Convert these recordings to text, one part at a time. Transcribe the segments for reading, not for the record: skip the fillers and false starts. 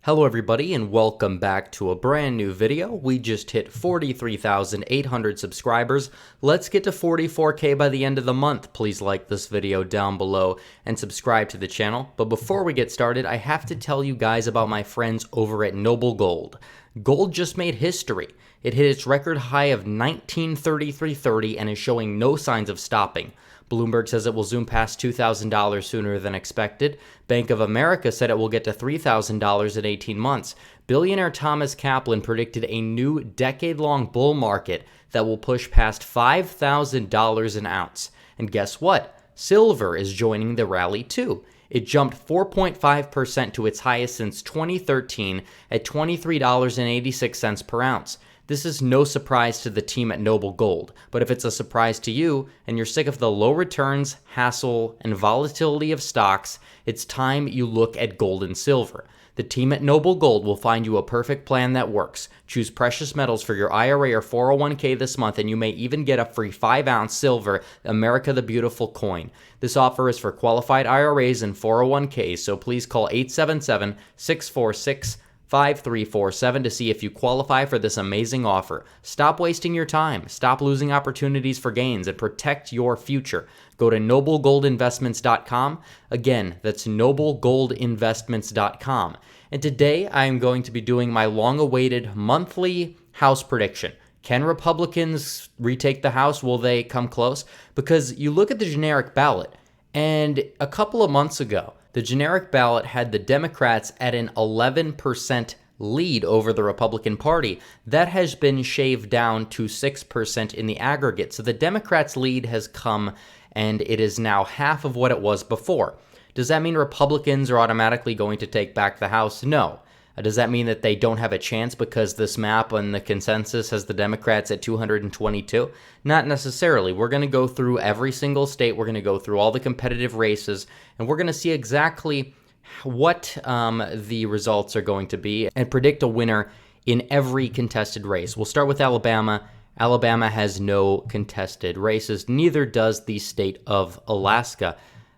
Hello everybody and welcome back to a brand new video. We just hit 43,800 subscribers. Let's get to 44K by the end of the month. Please like this video down below and subscribe to the channel. But before we get started, I have to tell you guys about my friends over at Noble Gold. Gold just made history. It hit its record high of 1933.30 and is showing no signs of stopping. Bloomberg says it will zoom past $2,000 sooner than expected. Bank of America said it will get to $3,000 in 18 months. Billionaire Thomas Kaplan predicted a new decade-long bull market that will push past $5,000 an ounce. And guess what? Silver is joining the rally too. It jumped 4.5% to its highest since 2013 at $23.86 per ounce. This is no surprise to the team at Noble Gold, but if it's a surprise to you and you're sick of the low returns, hassle, and volatility of stocks, it's time you look at gold and silver. The team at Noble Gold will find you a perfect plan that works. Choose precious metals for your IRA or 401k this month, and you may even get a free 5-ounce silver America the Beautiful coin. This offer is for qualified IRAs and 401ks, so please call 877-646-5347 to see if you qualify for this amazing offer. Stop wasting your time, stop losing opportunities for gains, and protect your future. Go to noblegoldinvestments.com. Again, that's noblegoldinvestments.com. And today I am going to be doing my long-awaited monthly House prediction. Can Republicans retake the House? Will they come close? Because you look at the generic ballot, and a couple of months ago, the generic ballot had the Democrats at an 11% lead over the Republican Party. That has been shaved down to 6% in the aggregate. So the Democrats' lead has come, and it is now half of what it was before. Does that mean Republicans are automatically going to take back the House? No. Does that mean that they don't have a chance because this map and the consensus has the Democrats at 222? Not necessarily. We're going to go through every single state. We're going to go through all the competitive races, and we're going to see exactly what the results are going to be and predict a winner in every contested race. We'll start with Alabama. Alabama has no contested races. Neither does the state of Alaska.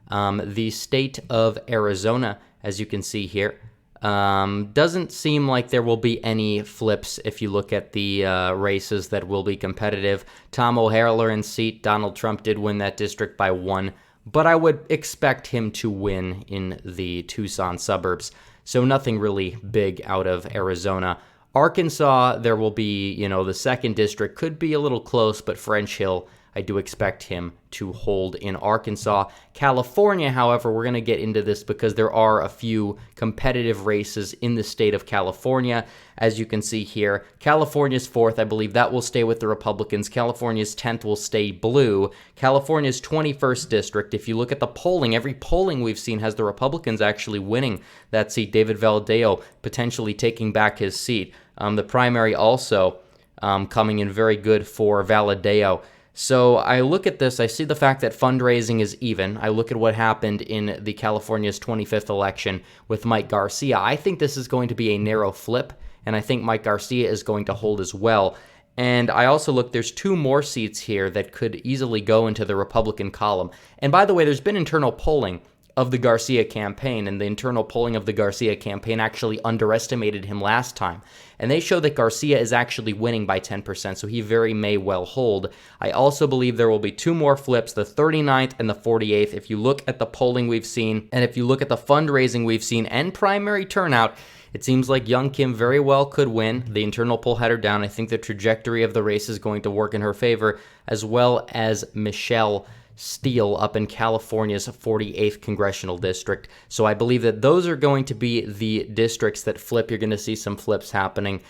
The state of Arizona, as you can see here, doesn't seem like there will be any flips if you look at the races that will be competitive. Tom O'Halloran's seat, Donald Trump did win that district by 1, but I would expect him to win in the Tucson suburbs. So nothing really big out of Arizona. Arkansas, there will be, the second district could be a little close, but French Hill, I do expect him to hold in Arkansas. California, however, we're going to get into this because there are a few competitive races in the state of California. As you can see here, California's 4th, I believe that will stay with the Republicans. California's 10th will stay blue. California's 21st district, if you look at the polling, every polling we've seen has the Republicans actually winning that seat. David Valadao potentially taking back his seat. The primary also coming in very good for Valadao. So I look at this, I see the fact that fundraising is even. I look at what happened in the California's 25th election with Mike Garcia. I think this is going to be a narrow flip, and I think Mike Garcia is going to hold as well. And I also look, there's 2 more seats here that could easily go into the Republican column. And by the way, there's been internal polling of the Garcia campaign, and the internal polling of the Garcia campaign actually underestimated him last time. And they show that Garcia is actually winning by 10%, so he very may well hold. I also believe there will be 2 more flips, the 39th and the 48th. If you look at the polling we've seen, and if you look at the fundraising we've seen and primary turnout, it seems like Young Kim very well could win. The internal poll had her down. I think the trajectory of the race is going to work in her favor, as well as Michelle Steele up in California's 48th congressional district. So I believe that those are going to be the districts that flip. You're going to see some flips happening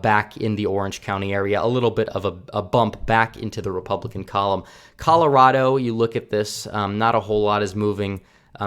back in the Orange County area, a little bit of a bump back into the Republican column. Colorado, you look at this, not a whole lot is moving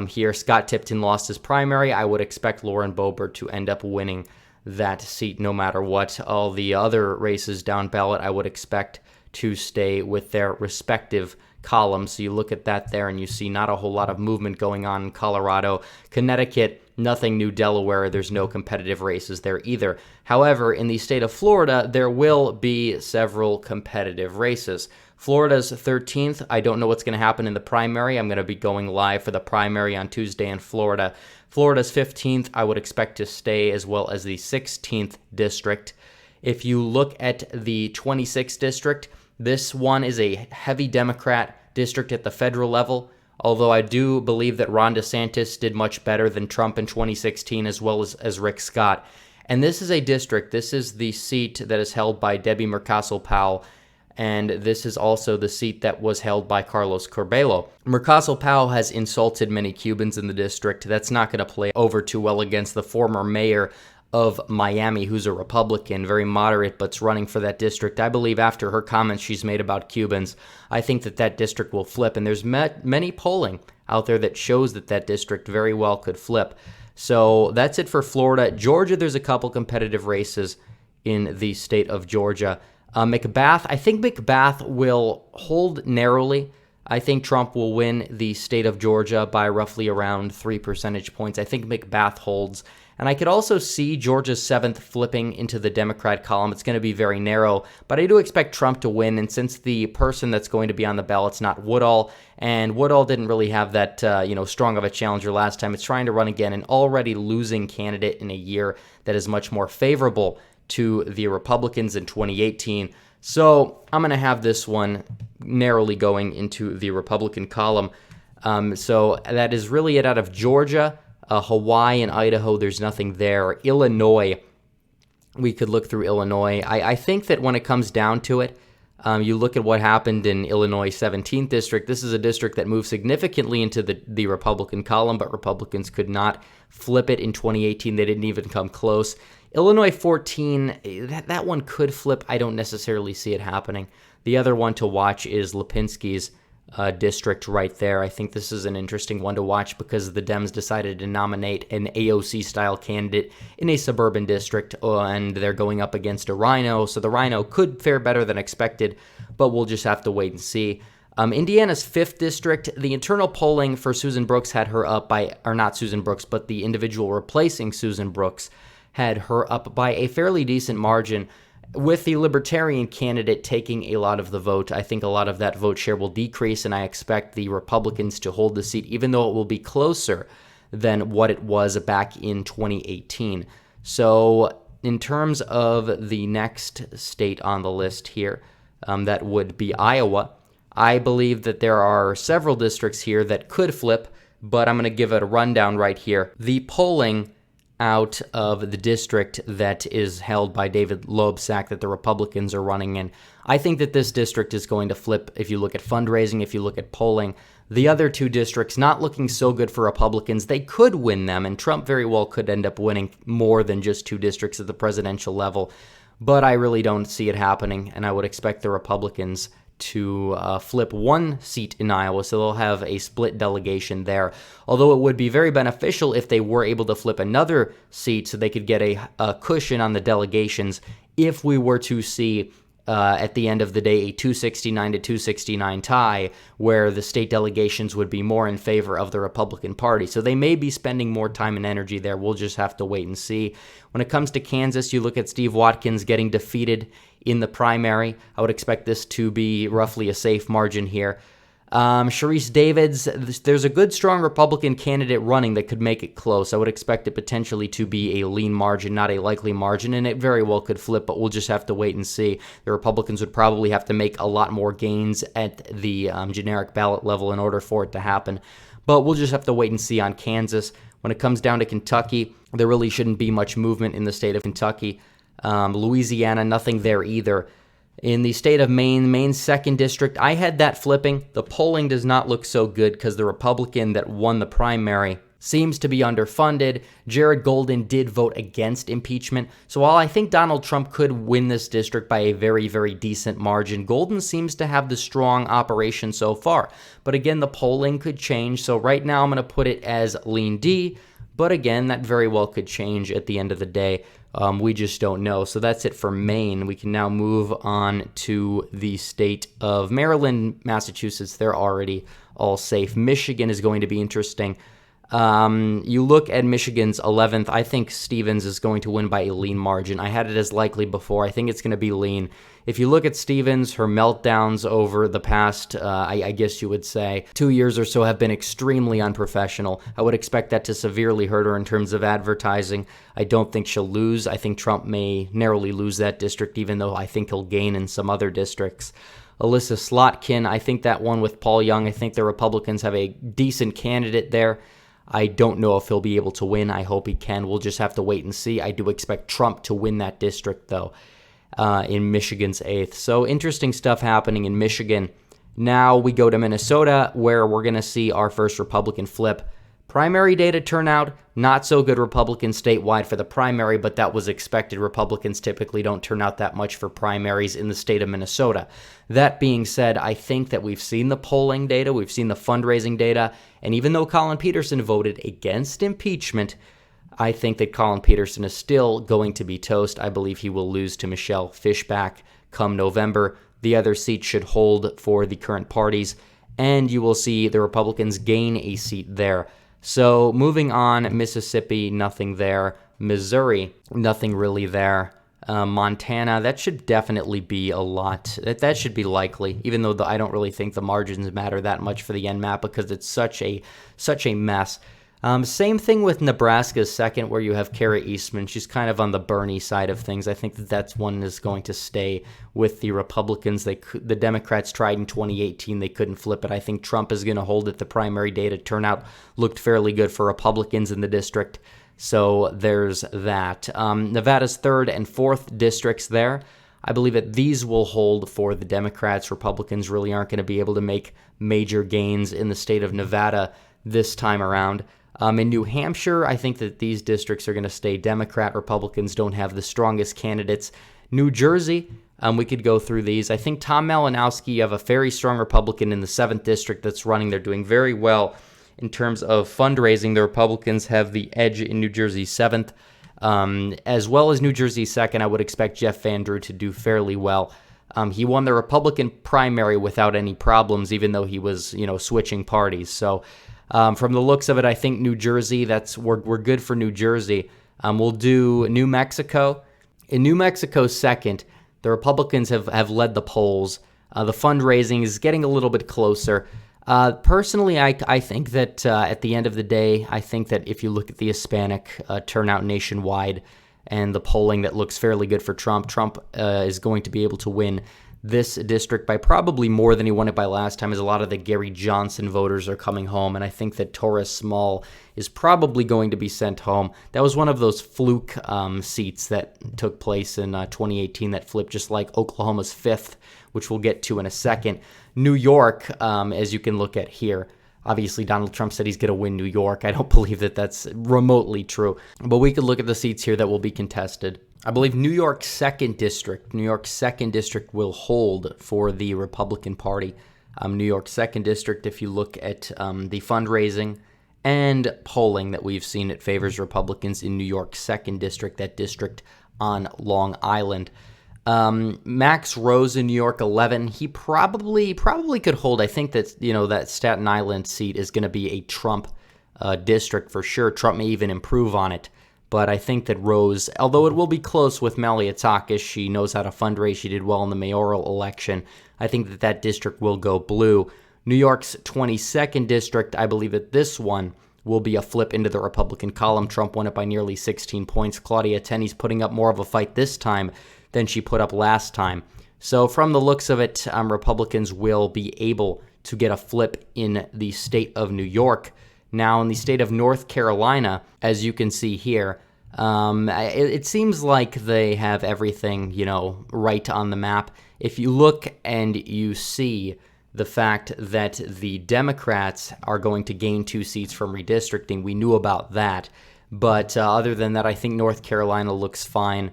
here. Scott Tipton lost his primary. I would expect Lauren Boebert to end up winning that seat no matter what. All the other races down ballot, I would expect to stay with their respective columns. So you look at that there and you see not a whole lot of movement going on in Colorado. Connecticut, nothing new. Delaware, there's no competitive races there either. However, in the state of Florida, there will be several competitive races. Florida's 13th. I don't know what's going to happen in the primary. I'm going to be going live for the primary on Tuesday in Florida. Florida's 15th, I would expect to stay, as well as the 16th district. If you look at the 26th district, this one is a heavy Democrat district at the federal level, although I do believe that Ron DeSantis did much better than Trump in 2016, as well as Rick Scott. And this is a district, this is the seat that is held by Debbie Murcaso-Powell, and this is also the seat that was held by Carlos Curbelo. Murcaso-Powell has insulted many Cubans in the district. That's not going to play over too well against the former mayor of Miami, who's a Republican, very moderate, but's running for that district. I believe after her comments she's made about Cubans, I think that district will flip, and there's many polling out there that shows that district very well could flip. So that's it for Florida. Georgia, there's a couple competitive races in the state of Georgia. McBath, I think McBath will hold narrowly. I think Trump will win the state of Georgia by roughly around 3 percentage points. I think McBath holds. And I could also see Georgia's 7th flipping into the Democrat column. It's going to be very narrow, but I do expect Trump to win. And since the person that's going to be on the ballot's not Woodall, and Woodall didn't really have that strong of a challenger last time, it's trying to run again, an already losing candidate in a year that is much more favorable to the Republicans in 2018. So I'm going to have this one narrowly going into the Republican column. So that is really it out of Georgia. Hawaii and Idaho, there's nothing there. Illinois, we could look through Illinois. I think that when it comes down to it, you look at what happened in Illinois 17th district. This is a district that moved significantly into the Republican column, but Republicans could not flip it in 2018. They didn't even come close. Illinois 14, that one could flip. I don't necessarily see it happening. The other one to watch is Lipinski's district right there. I think this is an interesting one to watch because the Dems decided to nominate an AOC-style candidate in a suburban district, and they're going up against a Rhino, so the Rhino could fare better than expected, but we'll just have to wait and see. Indiana's 5th district, the internal polling for Susan Brooks had her up by, or not Susan Brooks, but the individual replacing Susan Brooks had her up by a fairly decent margin. With the Libertarian candidate taking a lot of the vote, I think a lot of that vote share will decrease, and I expect the Republicans to hold the seat, even though it will be closer than what it was back in 2018. So in terms of the next state on the list here, that would be Iowa. I believe that there are several districts here that could flip, but I'm going to give it a rundown right here. The polling out of the district that is held by David Loebsack that the Republicans are running in. I think that this district is going to flip if you look at fundraising, if you look at polling. The other two districts not looking so good for Republicans. They could win them, and Trump very well could end up winning more than just 2 districts at the presidential level. But I really don't see it happening, and I would expect the Republicans to flip 1 seat in Iowa, so they'll have a split delegation there. Although it would be very beneficial if they were able to flip another seat so they could get a cushion on the delegations if we were to see at the end of the day a 269 to 269 tie where the state delegations would be more in favor of the Republican Party. So they may be spending more time and energy there. We'll just have to wait and see. When it comes to Kansas, you look at Steve Watkins getting defeated in the primary. I would expect this to be roughly a safe margin here. Sharice Davids, there's a good, strong Republican candidate running that could make it close. I would expect it potentially to be a lean margin, not a likely margin, and it very well could flip, but we'll just have to wait and see. The Republicans would probably have to make a lot more gains at the generic ballot level in order for it to happen, but we'll just have to wait and see on Kansas. When it comes down to Kentucky, there really shouldn't be much movement in the state of Kentucky. Louisiana, nothing there either. In the state of Maine, Maine's 2nd district, I had that flipping. The polling does not look so good because the Republican that won the primary seems to be underfunded. Jared Golden did vote against impeachment. So while I think Donald Trump could win this district by a very, very decent margin, Golden seems to have the strong operation so far. But again, the polling could change. So right now I'm going to put it as lean D. But again, that very well could change at the end of the day. We just don't know. So that's it for Maine. We can now move on to the state of Maryland, Massachusetts. They're already all safe. Michigan is going to be interesting. You look at Michigan's 11th. I think Stevens is going to win by a lean margin. I had it as likely before. I think it's going to be lean. If you look at Stevens, her meltdowns over the past, I guess you would say, 2 years or so have been extremely unprofessional. I would expect that to severely hurt her in terms of advertising. I don't think she'll lose. I think Trump may narrowly lose that district, even though I think he'll gain in some other districts. Elissa Slotkin, I think that one with Paul Young, I think the Republicans have a decent candidate there. I don't know if he'll be able to win. I hope he can. We'll just have to wait and see. I do expect Trump to win that district, though, in Michigan's 8th. So interesting stuff happening in Michigan. Now we go to Minnesota, where we're going to see our first Republican flip. Primary data turnout, not so good Republican statewide for the primary, but that was expected. Republicans typically don't turn out that much for primaries in the state of Minnesota. That being said, I think that we've seen the polling data, we've seen the fundraising data, and even though Collin Peterson voted against impeachment, I think that Collin Peterson is still going to be toast. I believe he will lose to Michelle Fishback come November. The other seats should hold for the current parties, and you will see the Republicans gain a seat there. So moving on, Mississippi, nothing there. Missouri, nothing really there. Montana, that should definitely be a lot. That should be likely, even though I don't really think the margins matter that much for the NMAP because it's such a mess. Same thing with Nebraska's second, where you have Kara Eastman. She's kind of on the Bernie side of things. I think that's one is going to stay with the Republicans. The Democrats tried in 2018. They couldn't flip it. I think Trump is going to hold it. The primary data turnout looked fairly good for Republicans in the district. So there's that. Nevada's 3rd and 4th districts there. I believe that these will hold for the Democrats. Republicans really aren't going to be able to make major gains in the state of Nevada this time around. In New Hampshire, I think that these districts are going to stay Democrat. Republicans don't have the strongest candidates. New Jersey, we could go through these. I think Tom Malinowski, you have a very strong Republican in the 7th district that's running. They're doing very well in terms of fundraising. The Republicans have the edge in New Jersey 7th. As well as New Jersey 2nd, I would expect Jeff Van Drew to do fairly well. He won the Republican primary without any problems, even though he was, switching parties. So from the looks of it, I think New Jersey, we're good for New Jersey. We'll do New Mexico. In New Mexico 2nd, the Republicans have led the polls. The fundraising is getting a little bit closer. Personally, I think that at the end of the day, I think that if you look at the Hispanic turnout nationwide and the polling that looks fairly good for Trump is going to be able to win this district by probably more than he won it by last time, as a lot of the Gary Johnson voters are coming home, and I think that Torres Small is probably going to be sent home. That was one of those fluke seats that took place in 2018 that flipped, just like Oklahoma's 5th, which we'll get to in a second. New York, as you can look at here, obviously Donald Trump said he's going to win New York. I don't believe that that's remotely true, but we could look at the seats here that will be contested. I believe New York's 2nd district will hold for the Republican Party. New York's 2nd district, if you look at the fundraising and polling that we've seen, it favors Republicans in New York's 2nd district, that district on Long Island. Max Rose in New York 11, he probably could hold. I think that, that Staten Island seat is going to be a Trump district for sure. Trump may even improve on it. But I think that Rose, although it will be close with Maliotakis, she knows how to fundraise. She did well in the mayoral election. I think that district will go blue. New York's 22nd district, I believe that this one will be a flip into the Republican column. Trump won it by nearly 16 points. Claudia Tenney's putting up more of a fight this time than she put up last time. So from the looks of it, Republicans will be able to get a flip in the state of New York. Now, in the state of North Carolina, as you can see here, it seems like they have everything, right on the map. If you look and you see the fact that the Democrats are going to gain 2 seats from redistricting, we knew about that. But other than that, I think North Carolina looks fine.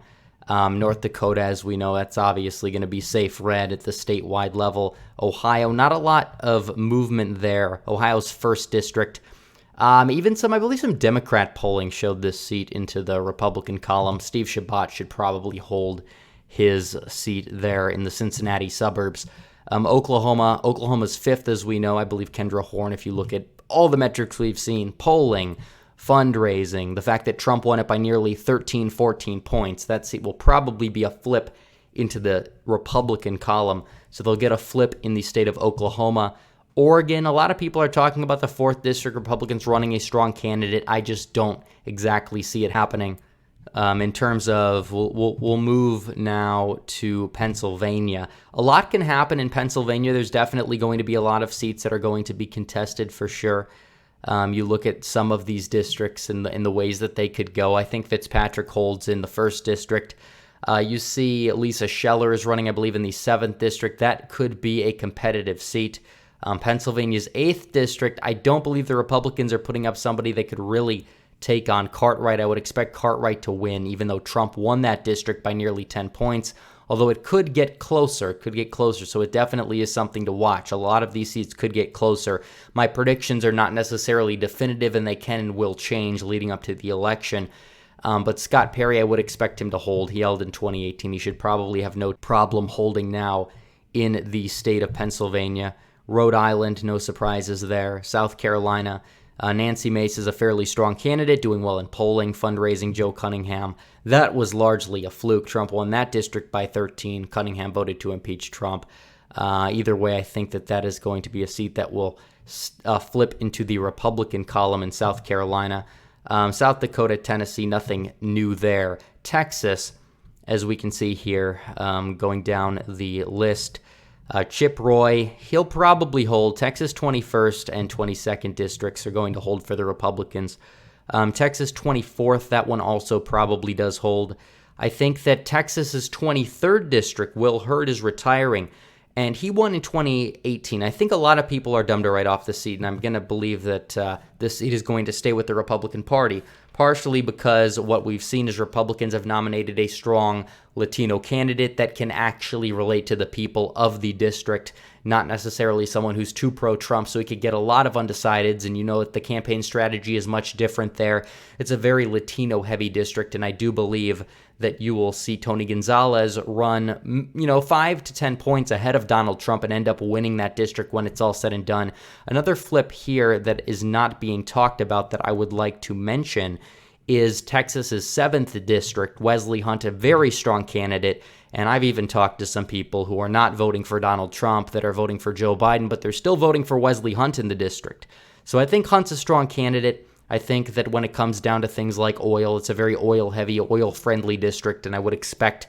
North Dakota, as we know, that's obviously going to be safe red at the statewide level. Ohio, not a lot of movement there. Ohio's 1st district. I believe some Democrat polling showed this seat into the Republican column. Steve Chabot should probably hold his seat there in the Cincinnati suburbs. Oklahoma's 5th, as we know. I believe Kendra Horn, if you look at all the metrics we've seen, polling, fundraising, the fact that Trump won it by nearly 13, 14 points, that seat will probably be a flip into the Republican column. So they'll get a flip in the state of Oklahoma. Oregon, a lot of people are talking about the 4th District Republicans running a strong candidate. I just don't exactly see it happening. In terms of, we'll move now to Pennsylvania. A lot can happen in Pennsylvania. There's definitely going to be a lot of seats that are going to be contested for sure. You look at some of these districts and the ways that they could go. I think Fitzpatrick holds in the 1st District. You see Lisa Scheller is running, I believe, in the 7th District. That could be a competitive seat. Pennsylvania's 8th District, I don't believe the Republicans are putting up somebody that could really take on Cartwright. I would expect Cartwright to win, even though Trump won that district by nearly 10 points. Although it could get closer, so it definitely is something to watch. A lot of these seats could get closer. My predictions are not necessarily definitive, and they can and will change leading up to the election. But Scott Perry, I would expect him to hold. He held in 2018. He should probably have no problem holding now in the state of Pennsylvania. Rhode Island, no surprises there. South Carolina, Nancy Mace is a fairly strong candidate, doing well in polling, fundraising. Joe Cunningham, that was largely a fluke. Trump won that district by 13. Cunningham voted to impeach Trump. Either way, I think that is going to be a seat that will flip into the Republican column in South Carolina. South Dakota, Tennessee, nothing new there. Texas, as we can see here, going down the list. Chip Roy, he'll probably hold. Texas 21st and 22nd districts are going to hold for the Republicans. Texas 24th, that one also probably does hold. I think that Texas's 23rd district, Will Hurd, is retiring, and he won in 2018. I think a lot of people are dumb to write off the seat, and I'm going to believe that this seat is going to stay with the Republican Party, partially because what we've seen is Republicans have nominated a strong Latino candidate that can actually relate to the people of the district, not necessarily someone who's too pro-Trump, so he could get a lot of undecideds, and you know that the campaign strategy is much different there. It's a very Latino-heavy district, and I do believe that you will see Tony Gonzalez run, 5 to 10 points ahead of Donald Trump and end up winning that district when it's all said and done. Another flip here that is not being talked about that I would like to mention is Texas's 7th district. Wesley Hunt, a very strong candidate, and I've even talked to some people who are not voting for Donald Trump that are voting for Joe Biden, but they're still voting for Wesley Hunt in the district. So I think Hunt's a strong candidate. I think that when it comes down to things like oil, it's a very oil-heavy, oil-friendly district, and I would expect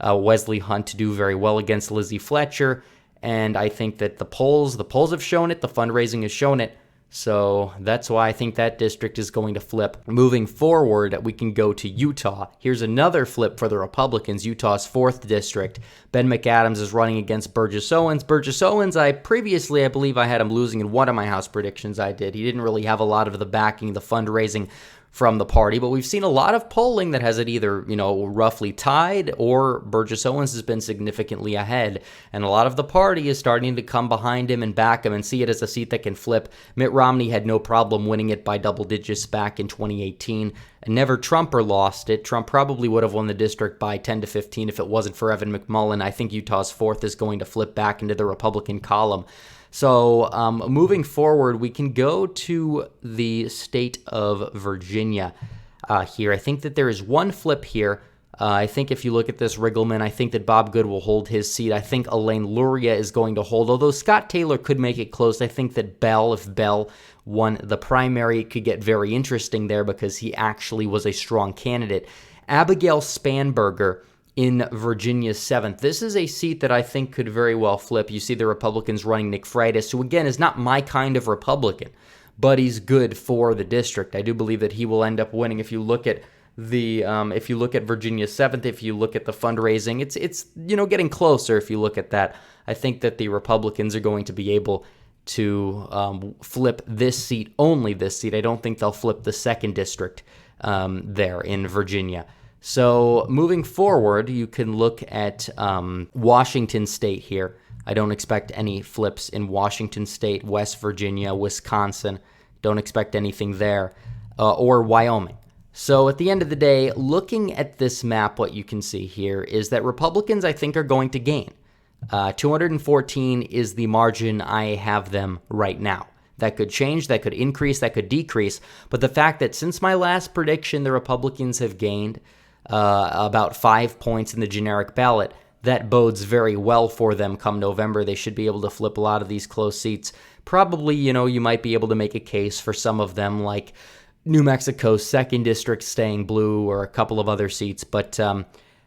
Wesley Hunt to do very well against Lizzie Fletcher. And I think that the polls have shown it, the fundraising has shown it. So that's why I think that district is going to flip. Moving forward, we can go to Utah. Here's another flip for the Republicans, Utah's 4th district. Ben McAdams is running against Burgess Owens. Burgess Owens, I believe I had him losing in one of my house predictions I did. He didn't really have a lot of the backing, the fundraising from the party, but we've seen a lot of polling that has it either, roughly tied or Burgess Owens has been significantly ahead. And a lot of the party is starting to come behind him and back him and see it as a seat that can flip. Mitt Romney had no problem winning it by double digits back in 2018 and never Trump or lost it. Trump probably would have won the district by 10 to 15 if it wasn't for Evan McMullin. I think Utah's 4th is going to flip back into the Republican column. So moving forward, we can go to the state of Virginia here. I think that there is one flip here. I think if you look at this Riggleman, I think that Bob Good will hold his seat. I think Elaine Luria is going to hold, although Scott Taylor could make it close. I think that if Bell won the primary, it could get very interesting there because he actually was a strong candidate. Abigail Spanberger in Virginia's 7th. This is a seat that I think could very well flip. You see the Republicans running Nick Freitas, who again is not my kind of Republican, but he's good for the district. I do believe that he will end up winning. If you look at Virginia's 7th, if you look at the fundraising, it's getting closer. If you look at that, I think that the Republicans are going to be able to flip this seat, only this seat. I don't think they'll flip the 2nd district there in Virginia. So moving forward, you can look at Washington State here. I don't expect any flips in Washington State, West Virginia, Wisconsin. Don't expect anything there, or Wyoming. So at the end of the day, looking at this map, what you can see here is that Republicans, I think, are going to gain. 214 is the margin I have them right now. That could change, that could increase, that could decrease. But the fact that since my last prediction, the Republicans have gained about 5 points in the generic ballot, that bodes very well for them come November. They should be able to flip a lot of these close seats. Probably, you might be able to make a case for some of them, like New Mexico's 2nd District staying blue or a couple of other seats. But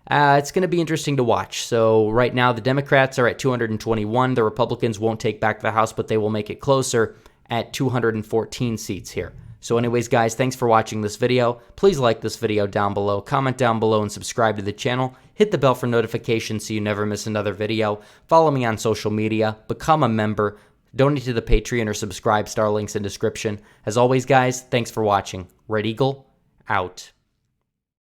it's going to be interesting to watch. So right now, the Democrats are at 221. The Republicans won't take back the House, but they will make it closer at 214 seats here. So anyways, guys, thanks for watching this video. Please like this video down below, comment down below, and subscribe to the channel. Hit the bell for notifications so you never miss another video. Follow me on social media, become a member, donate to the Patreon, or subscribe. Star links in description. As always, guys, thanks for watching. Red Eagle, out.